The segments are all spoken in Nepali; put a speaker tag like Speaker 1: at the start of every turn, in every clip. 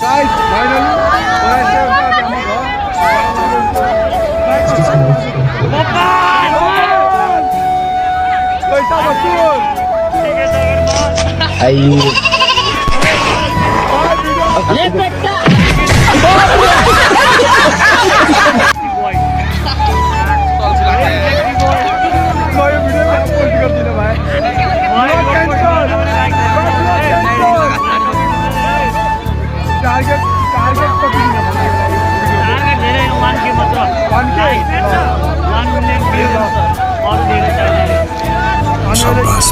Speaker 1: गाइस फाइनली पैसा वसूल
Speaker 2: आयु
Speaker 3: ये बेटा
Speaker 4: शाबाश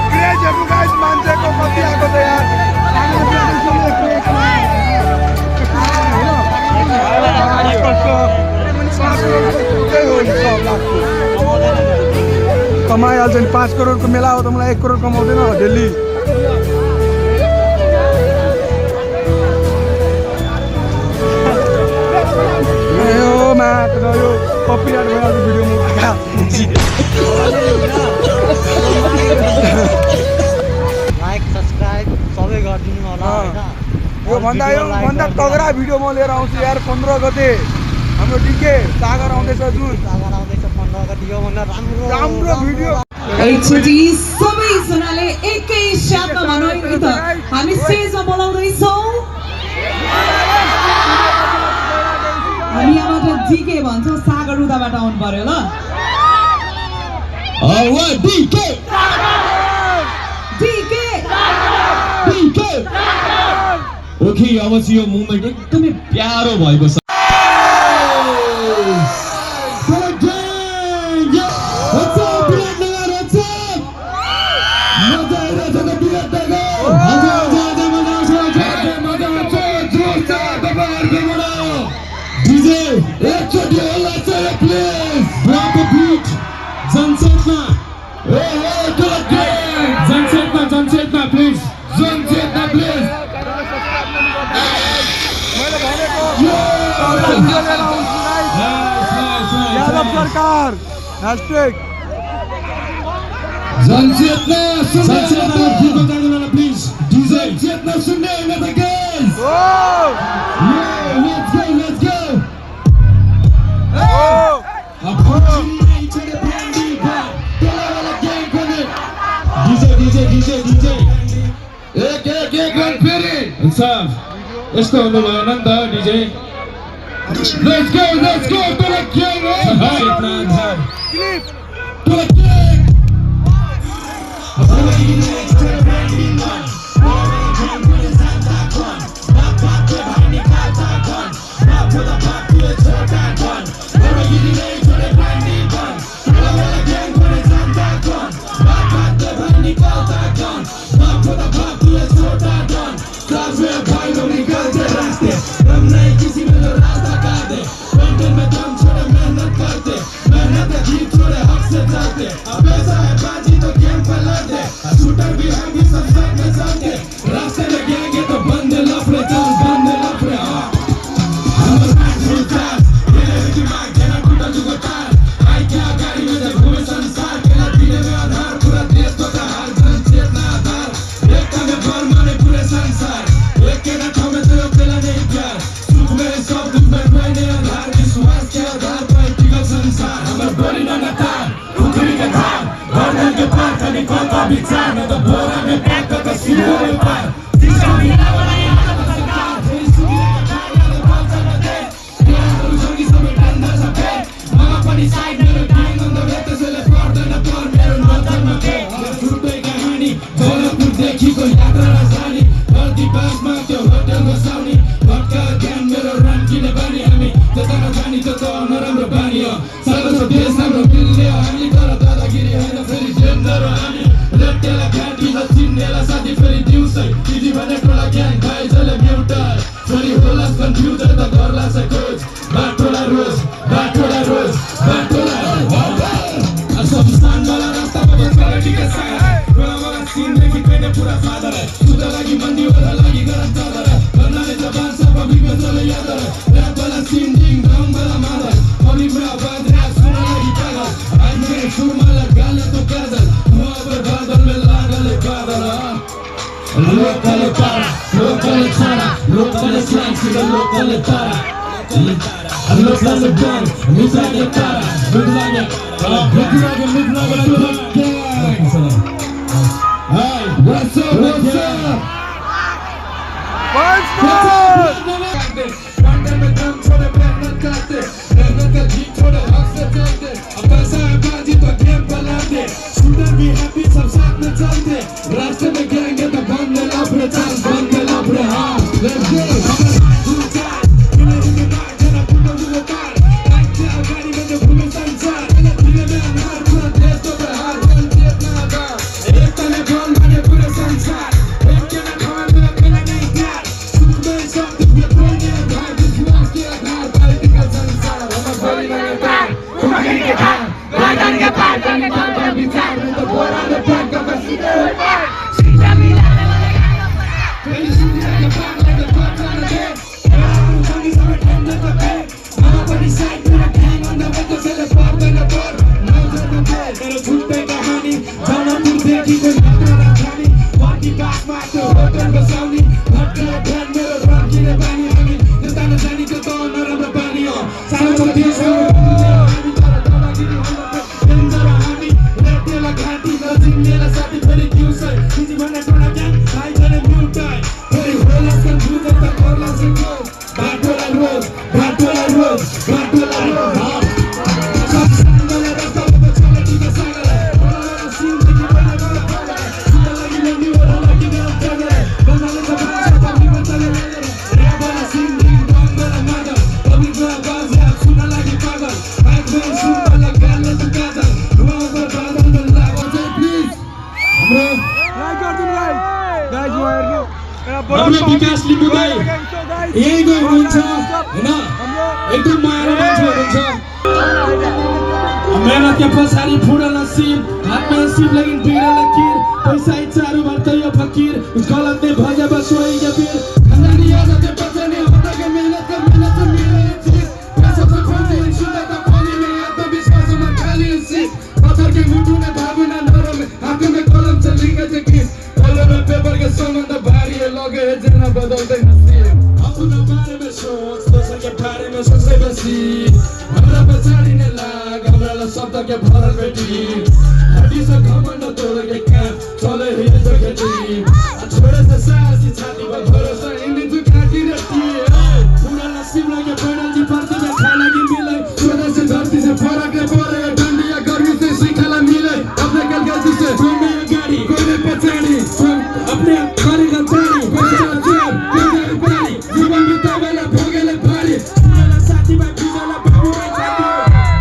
Speaker 4: बेटा
Speaker 1: मान्छेको कति आएको छ यार कमाइहाल्छ नि 5 करोडको मेला हो त मलाई 1 करोड कमाउँदैन हो डेली यो कपिराइट भइहाल्छ भिडियोमा
Speaker 3: लाइक सब्सक्राइब सबै गरिदिनु होला हैन
Speaker 1: यो भन्दा तगडा भिडियो म लिएर आउँछु यार 15 गते हाम्रो डीके सागर आउँदैछ जुन
Speaker 3: सागर आउँदैछ 15 गते यो भन्दा
Speaker 1: राम्रो भिडियो
Speaker 5: एकचोटि सबै जनाले एकै साथमा भनौँ है त हामी स्टेजमा बोलाउँदै छौं हामी यहाँबाट डीके भन्छौं सागर उदाबाट आउनु पर्यो ल
Speaker 2: डीके
Speaker 5: डीके
Speaker 2: डीके ओके अब चाहिँ यो मोमेन्ट एकदमै प्यारो भएको छ
Speaker 1: यादव सरकार हैशटैग
Speaker 2: जनचेतना प्लिज डीजे चेतना सुन्ने हैन त गाइस लेट्स गो डीजे एक फेरि यस्तो हुनु भएन नि त DJ Let's go, to the king! chara, local slang, siga local tara. Local bang, misalnya tara, misalnya Hey, what's up, what's up?
Speaker 1: Once more!
Speaker 2: Wonder में दम छोड़े मेहनत करते, मेहनत का जीत छोड़े हक से चलते, अब पैसा है बाजी तो गेम बनाते, शूटर भी हैप्पी सब साथ में चलते, रास्ते में गिरेंगे तो बंदे लफड़े चल, बंदे लफड़े हाँ, let's go, हमारा दूर चाल, किले के नाक जना पूरा हुए पार, लाइक से आगारी में जो घूमे संसार, दिले में अनार पूरा देश तो बहार, कल जेब ना आगा, एक तने बॉल मारे पूरे संसार, एक के ना खाए में अकेला नहीं प्यार, सुख में सब दिखे कोई नहीं भाई, विश्वास के आधार पर टिका संसार, हमारा बड़ी नहीं प्यार, कुमारी के धार, राजन के पार जाने जान पर विचार, में तो बोरा में पैर का बसीते हुए पार, सीधा मिलाने वाले गाना पर, तेरी सीधी के पार लगे पार जाने दे, राम संगी सब ठंडे तो पे, मामा बड़ी साइड पूरा गैंग on the way तो चले पार देने पर, नजर न पे, मेरे झूठे कहानी, जाना तू देखी कोई यात्रा न जानी, वाटी बात मारते होटल बसानी, भटके ध्यान मेरे राम की ने बानी हमी, जितना न जानी के तो नरम पानी हो, सारा चलती है सब हमी तारा तारा गिरी हम पे, डेंजर हमी, रहते लगाती नजीम मेरा साथी तेरी क्यों से, किसी बने टोला गैंग, आई चले म्यूट टाइम, तेरी होला सन झूठे तक कोला से को, बाटोला रोज, बाटोला रोज, बाटोला रोज, हाँ, सब संगले रास्ता पे चले ठीक है संगले, बोला सीन दिखी बने बोला बोला, सीधा लगी लंबी बोला लगी मेरा जगह, बनाने का भाषा कभी मत चले ले, रे बोला सीन दिखी बंद बोला मगर, कभी बोला बाज है सुना लगी पागल, एक बार सुन बोला गाले तू काजल, हुआ ऊपर बादल में लागो जाए प्लीज, हमरे
Speaker 1: Like कर दिन guys, guys you are new.
Speaker 2: हाम्रो विकास लिम्बू दाइ यही गयो हुनुहुन्छ हैन एकदम मायालु मान्छे हुनुहुन्छ मेहनत के पछाडि फुडल नसीब हातमा नसीब लागि बिगडल लकीर पैसा इच्छाहरू भर्त यो फकीर गलत ने भजे बस वही के पीर खजानी याद के बचने होता के मेहनत से मिले चीज पैसा तो खोजे सुने तो खोली में आत्मविश्वास में खाली सी पत्थर के मुट्ठी में भावना नरम हाथ में कलम से लिखे थे किस कलम में पेपर के सम्बन्ध भारी लगे जना बदलते नसीब अपना बारे में सोच दोसर के बारे में सोचे बेसी हमरा पछाडि ने लाग हमरा शब्द के भरल बेटी हड्डी से घमण्ड तोड़ के काम चले हिँड जो खेती छोड़े से सासी छाती पर भरोसा हिँड्ने जो काटी रहती पूरा नसीब लगे पैडल जी पर्ती में खाना की मिले छोड़े से धरती से फरक ले पड़े डंडिया गर्मी से सीखाला मिले अपने गलगल से छोड़ने ये गाड़ी कोई नहीं पछाड़ी अपने खाने का पानी पैसा जेब तेरे पानी जीवन बितावेला भोगेले भारी पूरा साथी भाई बिजला बाबू भाई छाती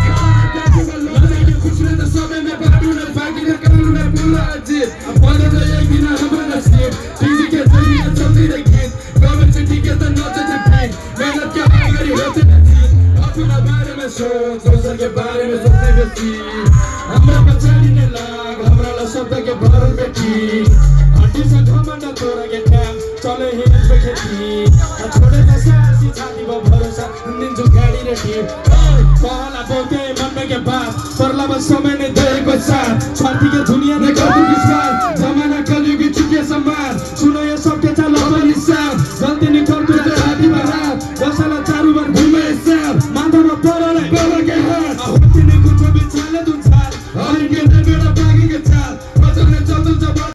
Speaker 2: खाना काटे में लोटे के खुश रहे तो सबे में बाटू ने बाकी ने कानून में पूरा अजीब बोले तो ये कि ना हमरा नसीब बिजी के जरिए चलती रे गीत गवर्नमेंट से ठीक है तो नोचे थे प्लीज मेहनत के आगे होते नसीब अपना बारे में सोच दोसर के बारे में सोचने बेसी हमरा पछाड़ी ने लाग हमरा शब्द के भरल बेटी हड्डी से घमण्ड तोड़ के काम चले हिँड पे खेती छोड़े तो सासी छाती पर भरोसा दिन जो गाड़ी रेटी कहला बोलते मन में के बात परला बस समय ने देको साथ छाती के दुनिया ने गर्दु विश्वास जमाना कलयुगी चुके सम्मान सुनो ये सब के चलो बनी साथ गलती नहीं कर तू तो हाथी बहार दसला चारू बार घूमे साथ माथा में पड़ले पड़ के हाथ होती नहीं कुछ भी चले तू चाल और इनके ने बेड़ा भागी के चाल बचने चलते जब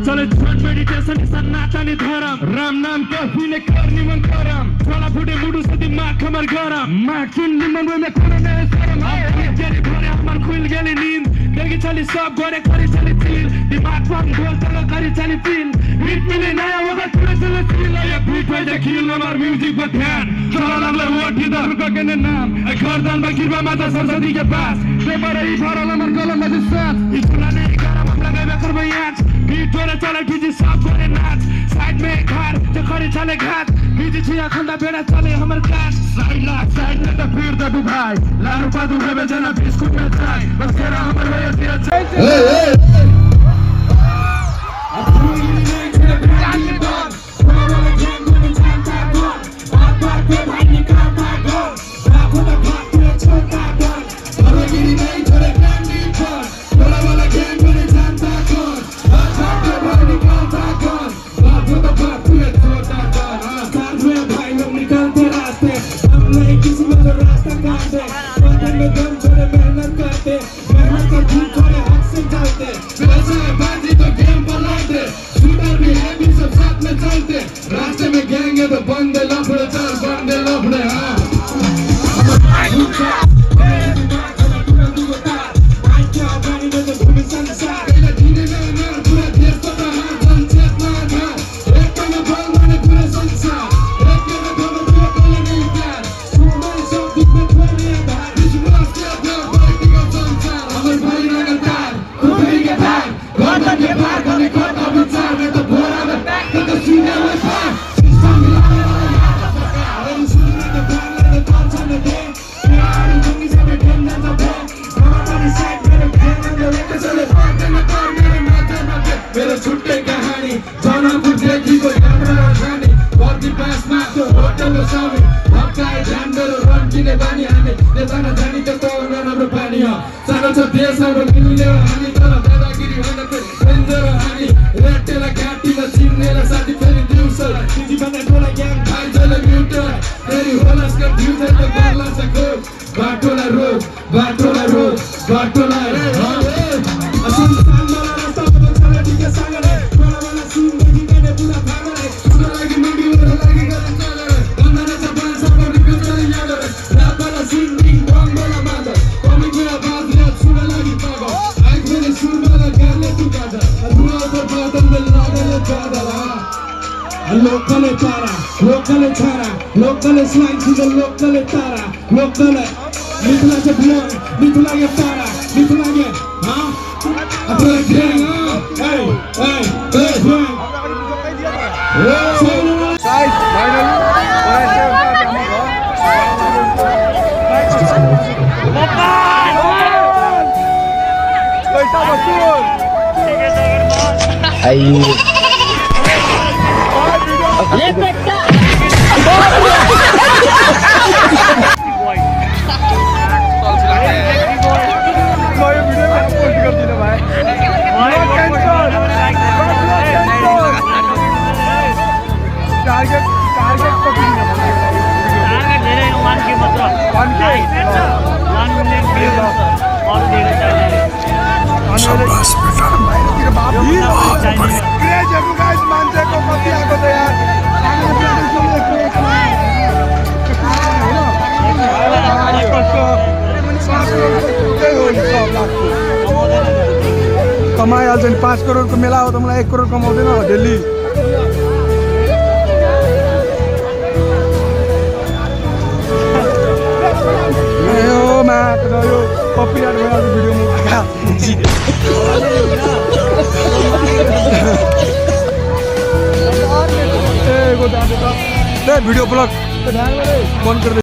Speaker 2: चले झट मेडिटेशन सन्नाटानी धरम राम नाम के हुने करनी मन करम छोला फुटे मुडु सती माख हमर गरम माख सुन निमन वे में कोने ने शरम जेरी भरे हमर खुल गेली नींद देखि चली सब गरे करी चली चिल दिमाग पर बोल चल करी चली चिल बीट मिले नया वगा चले चले चिल ये बीट पे देखिल हमर म्यूजिक पर ध्यान चला लगले वोटी द रुका के नाम गर्दन में गिरवा माता सरस्वती के पास पेपर ही भरल हमर कलम में साथ इतना नहीं गरम हम लगे में करबे आज बीट तोरे चले खिची सब करे नाच साइड में घर जो करे चले घाट बीच छिया खंडा बेड़ा चले हमर क्लास साइड में तो फिर तो भाई लारू पादू में जना बिस्कुट में चाय बस तेरा हमर वजह से अच्छा अब पूरी नहीं खेले जाने दो वाला गेम को जानता कौन बात पे भाई निकाल पागल राखो तो भाग के छोटा कौन भरोगिरी नहीं छोड़े ग्रांडी कौन वाला गेम को जानता कौन बात पे भाई निकाल पागल सब मिल्ने हामी तर दादागिरी होइन डेन्जर हामी रेटेला घाँटीमा चिन्नेला साथी फेरि दिउँसो तिजी भन्दा ठुला ग्याङ खाइजले म्युटर फेरि होलास् का फ्युचर त गर्ला सको बाटोला रोड बाटोला रोड बाटोला सुनसान मला रस्ता बदल्छ ठिकै सँगले मलाई सुनदेखि गर्ने पुरा भागले सुन लागि मुडीहरु लागि गर्ने चलेर गन्धले चपान सबै रिक्वेस्टले यादले रातभर सुन्दिङ बङ्गला मात्र कमिकमा बाजले सुन लागि पागल आइक फेरि सुनमाला गर्ने टुकादा दुआ त बदल्ने लागले जादला लोकले तारा लोकले छारा लोकले स्लाइड सिधो लोकले तारा लोकले मिथुला से ब्लॉग मिथुला के तारा मिथुला के हाँ अपने ग्रैंग hey hey hey ग्रैंग
Speaker 1: गाइस फाइनली पैसा वसूल मान्छेको कति आएको त यार कमाइहाल्छ नि 5 करोडको मेला हो त मलाई 1 करोड कमाउँदैन डेली यो कपिराइट भइहाल्छ भिडियोमा भिडियो ब्लग बंद कर दे।